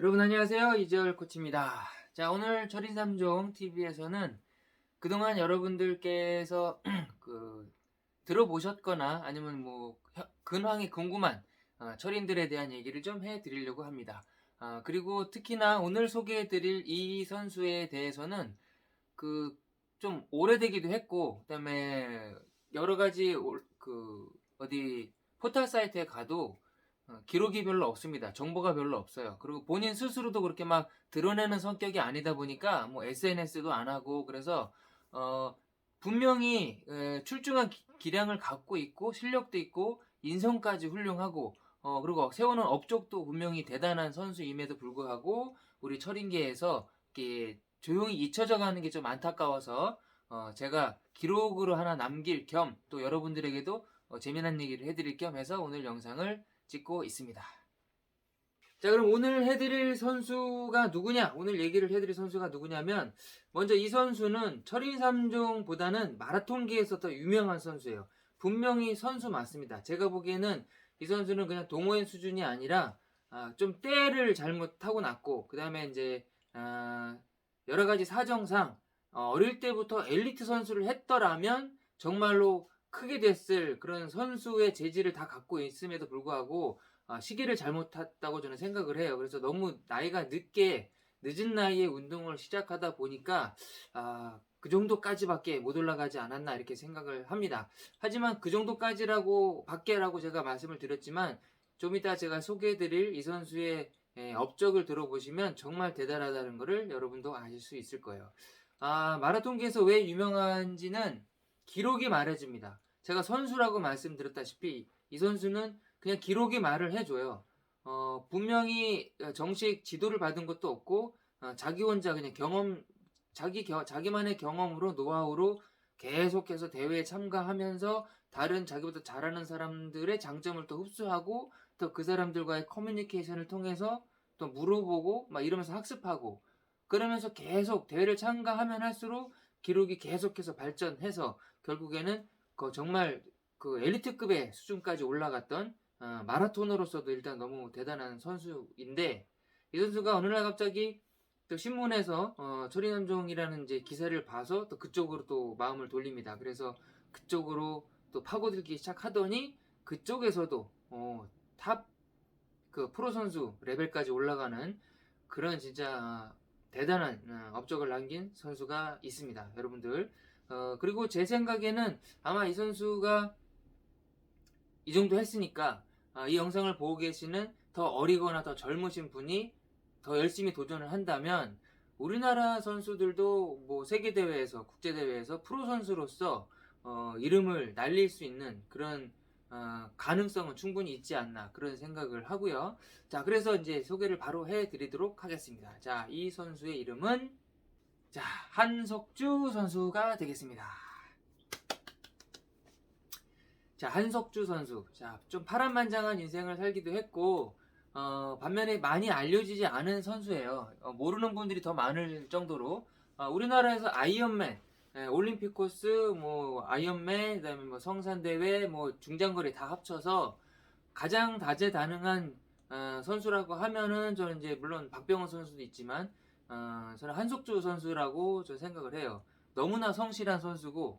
여러분 안녕하세요. 이재열 코치입니다. 자, 오늘 철인삼종 TV에서는 그동안 여러분들께서 들어보셨거나 아니면 근황이 궁금한 철인들에 대한 얘기를 좀 해드리려고 합니다. 그리고 특히나 오늘 소개해드릴 이 선수에 대해서는 좀 오래되기도 했고, 그다음에 여러 가지 어디 포털 사이트에 가도 기록이 별로 없습니다. 정보가 별로 없어요. 그리고 본인 스스로도 그렇게 막 드러내는 성격이 아니다 보니까 뭐 SNS도 안 하고, 그래서 어, 분명히 출중한 기량을 갖고 있고 실력도 있고 인성까지 훌륭하고, 그리고 세우는 업적도 분명히 대단한 선수임에도 불구하고 우리 철인계에서 이렇게 조용히 잊혀져 가는 게 좀 안타까워서 제가 기록으로 하나 남길 겸 또 여러분들에게도 재미난 얘기를 해드릴 겸 해서 오늘 영상을 찍고 있습니다. 자, 그럼 오늘 해드릴 선수가 누구냐? 오늘 얘기를 해드릴 선수가 누구냐면, 먼저 이 선수는 철인 3종보다는 마라톤계에서 더 유명한 선수예요. 분명히 선수 맞습니다. 제가 보기에는 이 선수는 그냥 동호인 수준이 아니라 좀 때를 잘못 타고났고, 그 다음에 이제 여러 가지 사정상 어릴 때부터 엘리트 선수를 했더라면 정말로 크게 됐을 그런 선수의 재질을 다 갖고 있음에도 불구하고 시기를 잘못 탔다고 저는 생각을 해요. 그래서 너무 늦은 나이에 운동을 시작하다 보니까 그 정도까지밖에 못 올라가지 않았나 이렇게 생각을 합니다. 하지만 그 정도까지라고 밖에라고 제가 말씀을 드렸지만 좀 이따 제가 소개해드릴 이 선수의 업적을 들어보시면 정말 대단하다는 것을 여러분도 아실 수 있을 거예요. 마라톤계에서 왜 유명한지는 기록이 말해줍니다. 제가 선수라고 말씀드렸다시피 이 선수는 그냥 기록이 말을 해줘요. 분명히 정식 지도를 받은 것도 없고 자기 혼자 그냥 자기만의 경험으로 노하우로 계속해서 대회에 참가하면서 다른 자기보다 잘하는 사람들의 장점을 또 흡수하고 또 그 사람들과의 커뮤니케이션을 통해서 또 물어보고 막 이러면서 학습하고 그러면서 계속 대회를 참가하면 할수록 기록이 계속해서 발전해서 결국에는 정말 그 엘리트급의 수준까지 올라갔던 마라톤으로서도 일단 너무 대단한 선수인데, 이 선수가 어느 날 갑자기 또 신문에서 철인남종이라는 이제 기사를 봐서 또 그쪽으로 또 마음을 돌립니다. 그래서 그쪽으로 또 파고들기 시작하더니 그쪽에서도 탑 그 프로 선수 레벨까지 올라가는 그런 진짜 대단한 업적을 남긴 선수가 있습니다, 여러분들. 그리고 제 생각에는 아마 이 선수가 이 정도 했으니까 이 영상을 보고 계시는 더 어리거나 더 젊으신 분이 더 열심히 도전을 한다면 우리나라 선수들도 뭐 세계대회에서 국제대회에서 프로 선수로서 이름을 날릴 수 있는 그런 가능성은 충분히 있지 않나 그런 생각을 하고요. 자, 그래서 이제 소개를 바로 해드리도록 하겠습니다. 자, 이 선수의 이름은 한석주 선수가 되겠습니다. 자, 한석주 선수. 자, 좀 파란만장한 인생을 살기도 했고, 반면에 많이 알려지지 않은 선수예요. 모르는 분들이 더 많을 정도로, 우리나라에서 아이언맨, 올림픽 코스, 뭐, 아이언맨, 그 다음에 뭐, 성산대회, 뭐, 중장거리 다 합쳐서 가장 다재다능한, 선수라고 하면은, 저는 이제, 물론 박병호 선수도 있지만, 저는 한석주 선수라고 저는 생각을 해요. 너무나 성실한 선수고,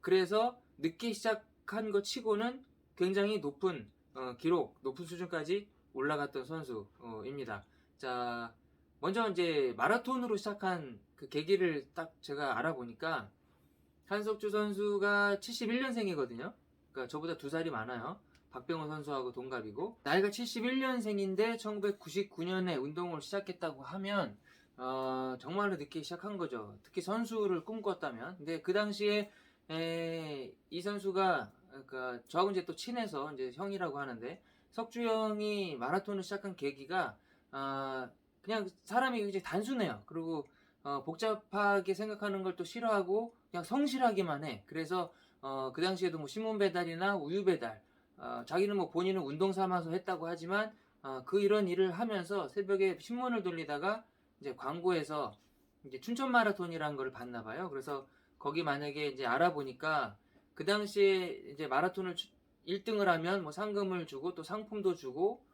그래서 늦게 시작한 것 치고는 굉장히 높은 기록, 높은 수준까지 올라갔던 선수입니다. 자, 먼저 이제 마라톤으로 시작한 그 계기를 딱 제가 알아보니까 한석주 선수가 71년생이거든요. 그러니까 저보다 2살이 많아요. 박병호 선수하고 동갑이고 나이가 71년생인데 1999년에 운동을 시작했다고 하면 정말로 늦게 시작한 거죠. 특히 선수를 꿈꿨다면. 근데 그 당시에 이 선수가 그러니까 저하고 이제 또 친해서 이제 형이라고 하는데 석주 형이 마라톤을 시작한 계기가 그냥 사람이 굉장히 단순해요. 그리고 복잡하게 생각하는 걸 또 싫어하고 그냥 성실하기만 해. 그래서 그 당시에도 뭐 신문 배달이나 우유 배달, 자기는 뭐 본인은 운동 삼아서 했다고 하지만 그 이런 일을 하면서 새벽에 신문을 돌리다가 이제 광고에서 이제 춘천 마라톤이라는 걸 봤나 봐요. 그래서 거기 만약에 이제 알아보니까 그 당시에 이제 마라톤을 1등을 하면 뭐 상금을 주고 또 상품도 주고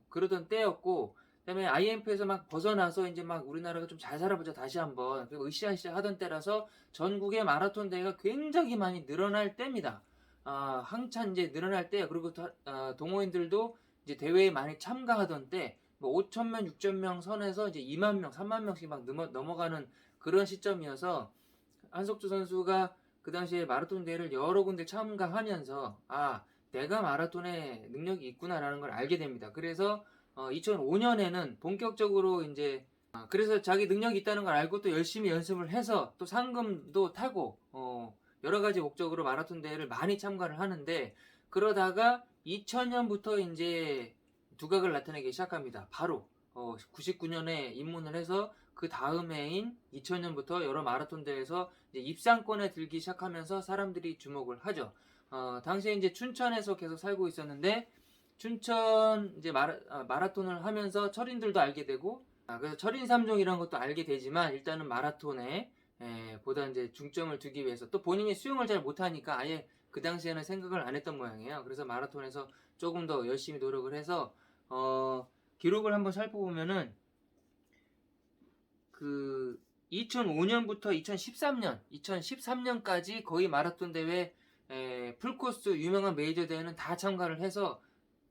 그러던 때였고, 그다음에 IMF에서 막 벗어나서 이제 막 우리나라가 좀 잘 살아보자 다시 한번 그리고 으쌰으쌰 하던 때라서 전국의 마라톤 대회가 굉장히 많이 늘어날 때입니다. 한참 이제 늘어날 때 그리고 동호인들도 이제 대회에 많이 참가하던 때 뭐 5천 명, 6천 명 선에서 이제 2만 명, 3만 명씩 막 넘어가는 그런 시점이어서 한석주 선수가 그 당시에 마라톤 대회를 여러 군데 참가하면서 내가 마라톤에 능력이 있구나라는 걸 알게 됩니다. 그래서 2005년에는 본격적으로 이제 그래서 자기 능력이 있다는 걸 알고 또 열심히 연습을 해서 또 상금도 타고 여러 가지 목적으로 마라톤 대회를 많이 참가를 하는데 그러다가 2000년부터 이제 두각을 나타내기 시작합니다. 바로 99년에 입문을 해서 그 다음 해인 2000년부터 여러 마라톤 대회에서 이제 입상권에 들기 시작하면서 사람들이 주목을 하죠. 당시에 이제 춘천에서 계속 살고 있었는데 춘천 이제 마라톤을 하면서 철인들도 알게 되고 그래서 철인 3종 이런 것도 알게 되지만 일단은 마라톤에 보다 이제 중점을 두기 위해서 또 본인이 수영을 잘 못하니까 아예 그 당시에는 생각을 안 했던 모양이에요. 그래서 마라톤에서 조금 더 열심히 노력을 해서 기록을 한번 살펴보면은 그 2005년부터 2013년까지 거의 마라톤 대회 풀코스 유명한 메이저 대회는 다 참가를 해서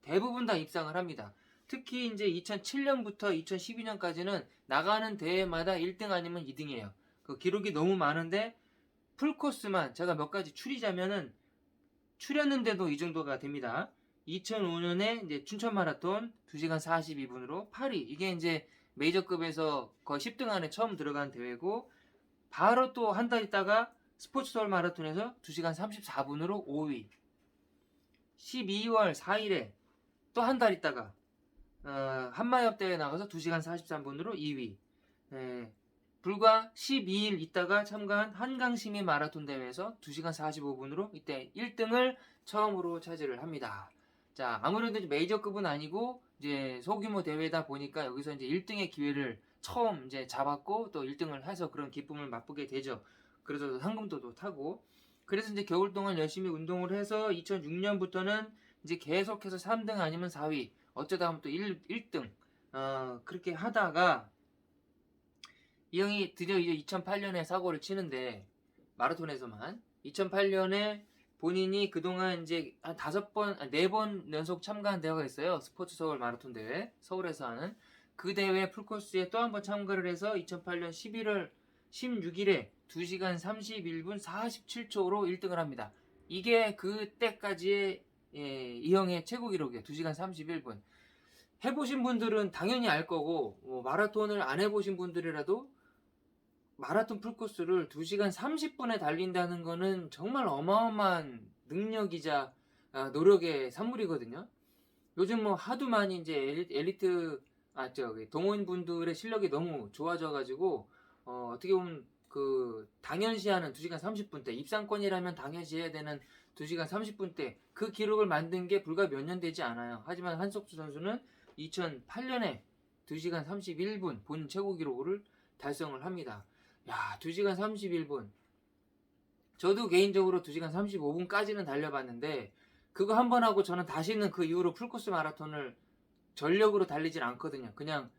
대부분 다 입상을 합니다. 특히 이제 2007년부터 2012년까지는 나가는 대회마다 1등 아니면 2등이에요. 그 기록이 너무 많은데 풀코스만 제가 몇 가지 추리자면은 추렸는데도 이 정도가 됩니다. 2005년에 이제 춘천 마라톤 2시간 42분으로 8위. 이게 이제 메이저급에서 거의 10등 안에 처음 들어간 대회고 바로 또 한 달 있다가 스포츠 서울 마라톤에서 2시간 34분으로 5위. 12월 4일에 또 한 달 있다가 한마협 대회 나가서 2시간 43분으로 2위. 불과 12일 있다가 참가한 한강시민 마라톤 대회에서 2시간 45분으로 이때 1등을 처음으로 차지를 합니다. 자, 아무래도 메이저급은 아니고 이제 소규모 대회다 보니까 여기서 이제 1등의 기회를 처음 이제 잡았고 또 1등을 해서 그런 기쁨을 맛보게 되죠. 그래서 상금도 타고 그래서 이제 겨울 동안 열심히 운동을 해서 2006년부터는 이제 계속해서 3등 아니면 4위 어쩌다 하면 또 1등 그렇게 하다가 이 형이 드디어 이제 2008년에 사고를 치는데 마라톤에서만 2008년에 본인이 그동안 이제 한 4번 연속 참가한 대회가 있어요. 스포츠 서울 마라톤 대회 서울에서 하는 그 대회 풀코스에 또 한 번 참가를 해서 2008년 11월 16일에 2시간 31분 47초로 1등을 합니다. 이게 그때까지의 이 형의 최고 기록이에요. 2시간 31분. 해보신 분들은 당연히 알 거고 마라톤을 안 해보신 분들이라도 마라톤 풀코스를 2시간 30분에 달린다는 거는 정말 어마어마한 능력이자 노력의 산물이거든요. 요즘 뭐 하도 많이 이제 엘리트 동호인 분들의 실력이 너무 좋아져가지고 어떻게 보면 그 당연시하는 2시간 30분대 입상권이라면 당연시해야 되는 2시간 30분대 그 기록을 만든 게 불과 몇 년 되지 않아요. 하지만 한석주 선수는 2008년에 2시간 31분 본인 최고 기록을 달성을 합니다. 야, 2시간 31분. 저도 개인적으로 2시간 35분까지는 달려봤는데 그거 한 번 하고 저는 다시는 그 이후로 풀코스 마라톤을 전력으로 달리질 않거든요. 그냥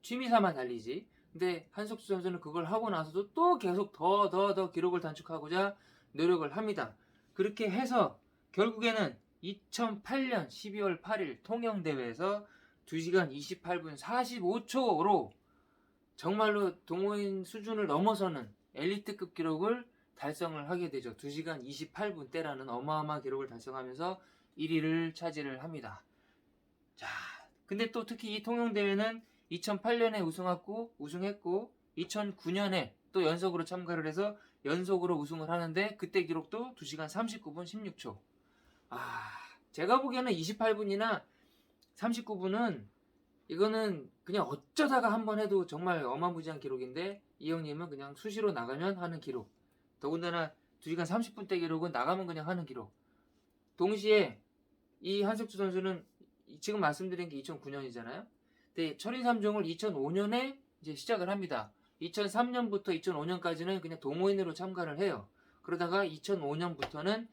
취미삼아 달리지. 근데 한석주 선수는 그걸 하고 나서도 또 계속 더 기록을 단축하고자 노력을 합니다. 그렇게 해서 결국에는 2008년 12월 8일 통영대회에서 2시간 28분 45초로 정말로 동호인 수준을 넘어서는 엘리트급 기록을 달성을 하게 되죠. 2시간 28분 대라는 어마어마한 기록을 달성하면서 1위를 차지를 합니다. 자, 근데 또 특히 이 통영대회는 2008년에 우승했고 2009년에 또 연속으로 참가를 해서 연속으로 우승을 하는데 그때 기록도 2시간 39분 16초. 제가 보기에는 28분이나 39분은 이거는 그냥 어쩌다가 한번 해도 정말 어마무지한 기록인데 이 형님은 그냥 수시로 나가면 하는 기록. 더군다나 2시간 30분대 기록은 나가면 그냥 하는 기록. 동시에 이 한석주 선수는 지금 말씀드린 게 2009년이잖아요. 근데 철인 3종을 2005년에 이제 시작을 합니다. 2003년부터 2005년까지는 그냥 동호인으로 참가를 해요. 그러다가 2005년부터는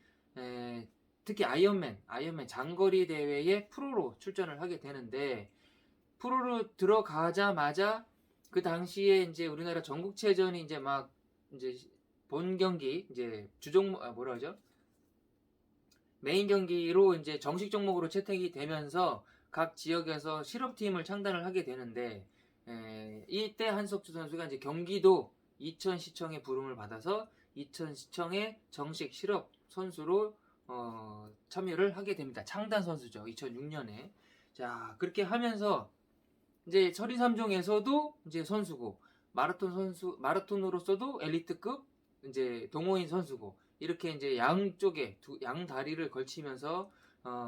특히 아이언맨 장거리 대회에 프로로 출전을 하게 되는데 프로로 들어가자마자 그 당시에 이제 우리나라 전국체전이 이제 막 이제 본 경기 이제 주종목 뭐라 하죠? 메인 경기로 이제 정식 종목으로 채택이 되면서 각 지역에서 실업팀을 창단을 하게 되는데 이때 한석주 선수가 이제 경기도 이천시청의 부름을 받아서 이천시청의 정식 실업 선수로 참여를 하게 됩니다. 창단 선수죠. 2006년에. 자, 그렇게 하면서 이제 철인 3종에서도 이제 선수고 마라톤으로서도 엘리트급 이제 동호인 선수고 이렇게 이제 양쪽에 양 다리를 걸치면서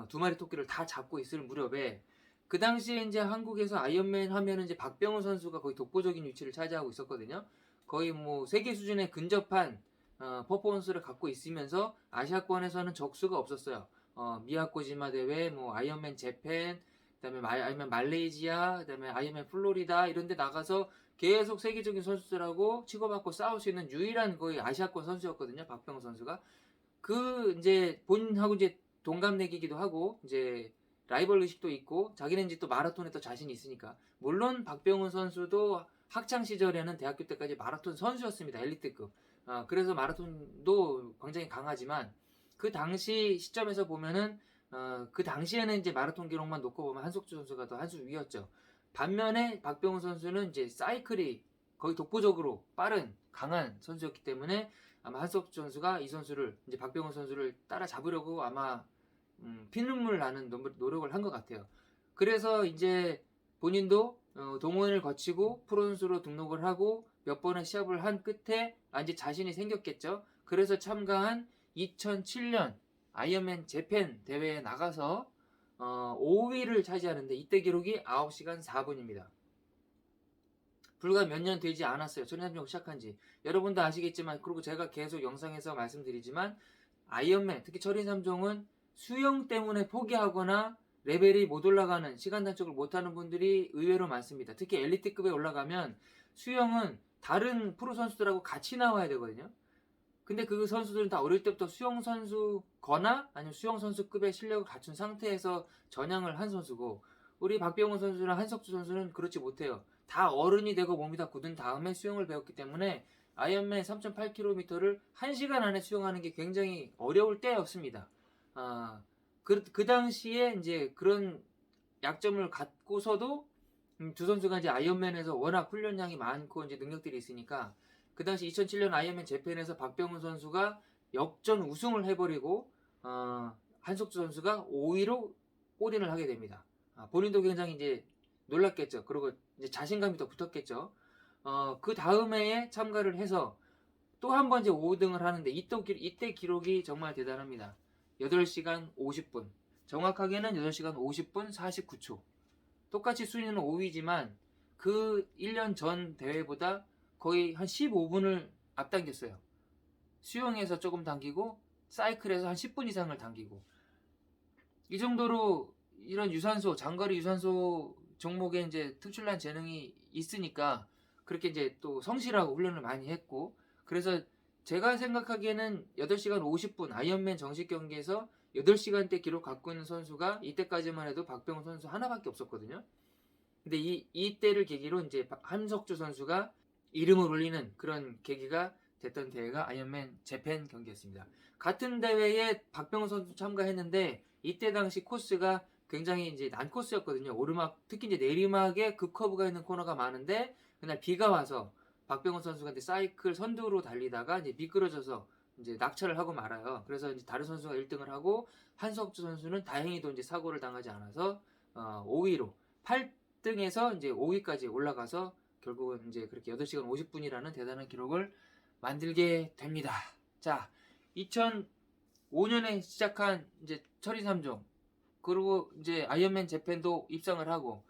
두 마리 토끼를 다 잡고 있을 무렵에 그 당시에 이제 한국에서 아이언맨 하면은 이제 박병호 선수가 거의 독보적인 위치를 차지하고 있었거든요. 거의 뭐 세계 수준에 근접한 퍼포먼스를 갖고 있으면서 아시아권에서는 적수가 없었어요. 미야코지마 대회, 뭐 아이언맨 재팬, 그다음에 아이언맨 말레이시아, 그다음에 아이언맨 플로리다 이런 데 나가서 계속 세계적인 선수들하고 치고받고 싸울 수 있는 유일한 거의 아시아권 선수였거든요. 박병호 선수가. 그 이제 본인하고 이제 동갑내기기도 하고 이제 라이벌 의식도 있고 자기는 이제 또 마라톤에 또 자신이 있으니까 물론 박병호 선수도 학창 시절에는 대학교 때까지 마라톤 선수였습니다. 엘리트급. 그래서 마라톤도 굉장히 강하지만 그 당시 시점에서 보면은 그 당시에는 이제 마라톤 기록만 놓고 보면 한석주 선수가 더 한 수 위였죠. 반면에 박병호 선수는 이제 사이클이 거의 독보적으로 빠른 강한 선수였기 때문에 아마 한석주 선수가 이 선수를 이제 박병호 선수를 따라잡으려고 아마 피눈물 나는 노력을 한 것 같아요. 그래서 이제 본인도 동호인을 거치고 프로 선수로 등록을 하고 몇 번의 시합을 한 끝에 이제 자신이 생겼겠죠. 그래서 참가한 2007년 아이언맨 재팬 대회에 나가서 5위를 차지하는데 이때 기록이 9시간 4분입니다. 불과 몇 년 되지 않았어요. 천연삼종 시작한 지. 여러분도 아시겠지만 그리고 제가 계속 영상에서 말씀드리지만 아이언맨 특히 철인3종은 수영 때문에 포기하거나 레벨이 못 올라가는 시간 단축을 못하는 분들이 의외로 많습니다. 특히 엘리트급에 올라가면 수영은 다른 프로 선수들하고 같이 나와야 되거든요. 근데 그 선수들은 다 어릴 때부터 수영 선수거나 아니면 수영 선수급의 실력을 갖춘 상태에서 전향을 한 선수고 우리 박병호 선수랑 한석주 선수는 그렇지 못해요. 다 어른이 되고 몸이 다 굳은 다음에 수영을 배웠기 때문에 아이언맨 3.8km를 1시간 안에 수영하는 게 굉장히 어려울 때였습니다. 그 당시에 이제 그런 약점을 갖고서도 두 선수가 이제 아이언맨에서 워낙 훈련량이 많고 이제 능력들이 있으니까 그 당시 2007년 아이언맨 재팬에서 박병훈 선수가 역전 우승을 해버리고 한석주 선수가 5위로 올인을 하게 됩니다. 본인도 굉장히 이제 놀랐겠죠. 그리고 이제 자신감이 더 붙었겠죠. 그 다음 해에 참가를 해서 또 한 번 이제 5등을 하는데 이때 기록이 정말 대단합니다. 8시간 50분. 정확하게는 8시간 50분 49초. 똑같이 순위는 5위지만 그 1년 전 대회보다 거의 한 15분을 앞당겼어요. 수영에서 조금 당기고 사이클에서 한 10분 이상을 당기고 이 정도로 이런 유산소 장거리 유산소 종목에 이제 특출난 재능이 있으니까 그렇게 이제 또 성실하고 훈련을 많이 했고 그래서 제가 생각하기에는 8시간 50분 아이언맨 정식 경기에서 8시간대 기록 갖고 있는 선수가 이때까지만 해도 박병호 선수 하나밖에 없었거든요. 근데 이때를 계기로 이제 한석주 선수가 이름을 올리는 그런 계기가 됐던 대회가 아이언맨 재팬 경기였습니다. 같은 대회에 박병호 선수 참가했는데 이때 당시 코스가 굉장히 이제 난 코스였거든요. 오르막 특히 이제 내리막에 급커브가 있는 코너가 많은데 그날 비가 와서 박병호 선수가 이제 사이클 선두로 달리다가 이제 미끄러져서 이제 낙차를 하고 말아요. 그래서 이제 다른 선수가 1등을 하고 한석주 선수는 다행히도 이제 사고를 당하지 않아서 5위로 8등에서 이제 5위까지 올라가서 결국은 이제 그렇게 8시간 50분이라는 대단한 기록을 만들게 됩니다. 자, 2005년에 시작한 이제 철인 3종 그리고 이제 아이언맨 재팬도 입상을 하고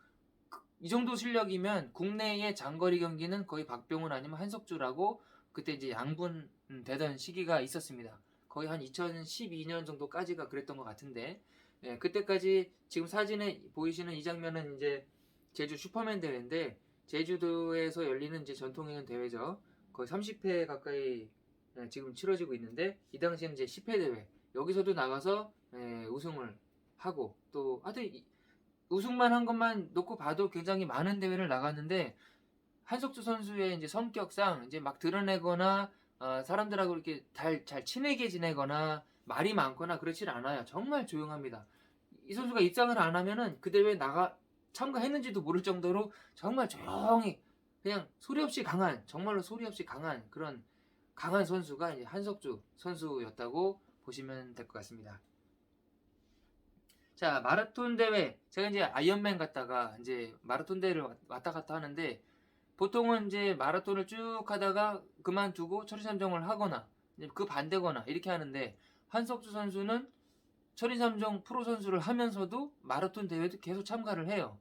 이 정도 실력이면 국내의 장거리 경기는 거의 박병훈 아니면 한석주라고 그때 이제 양분되던 시기가 있었습니다. 거의 한 2012년 정도까지가 그랬던 것 같은데 그때까지 지금 사진에 보이시는 이 장면은 이제 제주 슈퍼맨 대회인데 제주도에서 열리는 이제 전통 있는 대회죠. 거의 30회 가까이 지금 치러지고 있는데 이 당시에는 이제 10회 대회 여기서도 나가서 우승을 하고 또 하여튼 우승만 한 것만 놓고 봐도 굉장히 많은 대회를 나갔는데 한석주 선수의 이제 성격상 이제 막 드러내거나 사람들하고 이렇게 잘 친하게 지내거나 말이 많거나 그렇질 않아요. 정말 조용합니다. 이 선수가 입상을 안 하면은 그 대회에 참가했는지도 모를 정도로 정말 조용히 그냥 소리 없이 강한, 정말로 소리 없이 강한 그런 강한 선수가 이제 한석주 선수였다고 보시면 될 것 같습니다. 자, 마라톤 대회. 제가 이제 아이언맨 갔다가 이제 마라톤 대회를 왔다 갔다 하는데 보통은 이제 마라톤을 쭉 하다가 그만두고 철인삼종을 하거나 그 반대거나 이렇게 하는데 한석주 선수는 철인삼종 프로 선수를 하면서도 마라톤 대회도 계속 참가를 해요.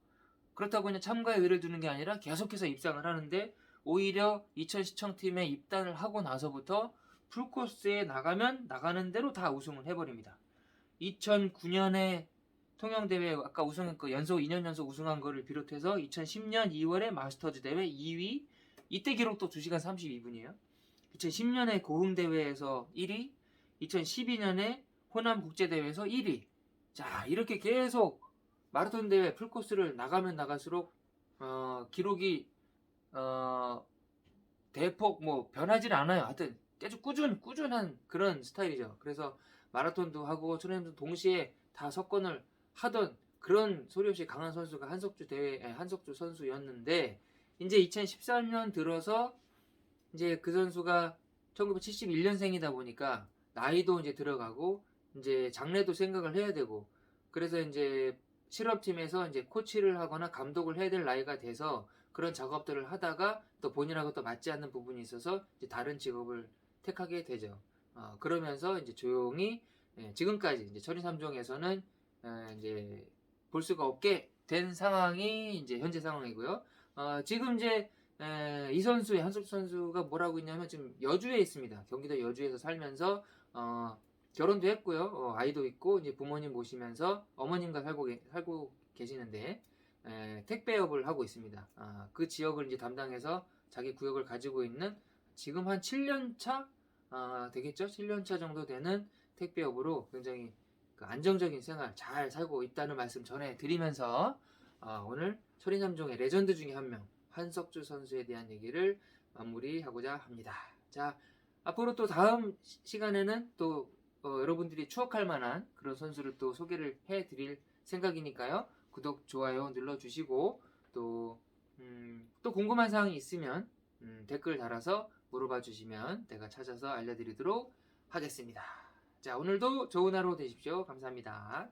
그렇다고 그냥 참가에 의를 두는 게 아니라 계속해서 입상을 하는데 오히려 이천 시청팀에 입단을 하고 나서부터 풀코스에 나가면 나가는 대로 다 우승을 해버립니다. 2009년에 통영대회 아까 우승했고 연속 2년 연속 우승한 거를 비롯해서 2010년 2월에 마스터즈 대회 2위, 이때 기록도 2시간 32분이에요. 2010년에 고흥대회에서 1위, 2012년에 호남국제대회에서 1위. 자, 이렇게 계속 마라톤 대회 풀코스를 나가면 나갈수록 기록이 대폭 뭐 변하지 않아요. 하여튼 계속 꾸준한 그런 스타일이죠. 그래서 마라톤도 하고 트레이닝도 동시에 다 석권을 하던 그런 소리 없이 강한 선수가 한석주 선수였는데 이제 2013년 들어서 이제 그 선수가 1971년생이다 보니까 나이도 이제 들어가고 이제 장래도 생각을 해야 되고 그래서 이제 실업팀에서 이제 코치를 하거나 감독을 해야 될 나이가 돼서 그런 작업들을 하다가 또 본인하고 또 맞지 않는 부분이 있어서 이제 다른 직업을 택하게 되죠. 그러면서 이제 조용히 지금까지 이제 철인3종에서는 이제 볼 수가 없게 된 상황이 이제 현재 상황이고요. 지금 이제 이 선수의 한석주 선수가 뭘 하고 있냐면 지금 여주에 있습니다. 경기도 여주에서 살면서 결혼도 했고요. 아이도 있고 이제 부모님 모시면서 어머님과 살고 계시는데 택배업을 하고 있습니다. 그 지역을 이제 담당해서 자기 구역을 가지고 있는 지금 한 7년 차 되겠죠? 7년 차 정도 되는 택배업으로 굉장히 그 안정적인 생활 잘 살고 있다는 말씀 전해드리면서 오늘 철인3종의 레전드 중에 한 명 한석주 선수에 대한 얘기를 마무리하고자 합니다. 자, 앞으로 또 다음 시간에는 또 여러분들이 추억할 만한 그런 선수를 또 소개를 해드릴 생각이니까요. 구독, 좋아요 눌러주시고 또 궁금한 사항이 있으면 댓글 달아서 물어봐 주시면 내가 찾아서 알려드리도록 하겠습니다. 자, 오늘도 좋은 하루 되십시오. 감사합니다.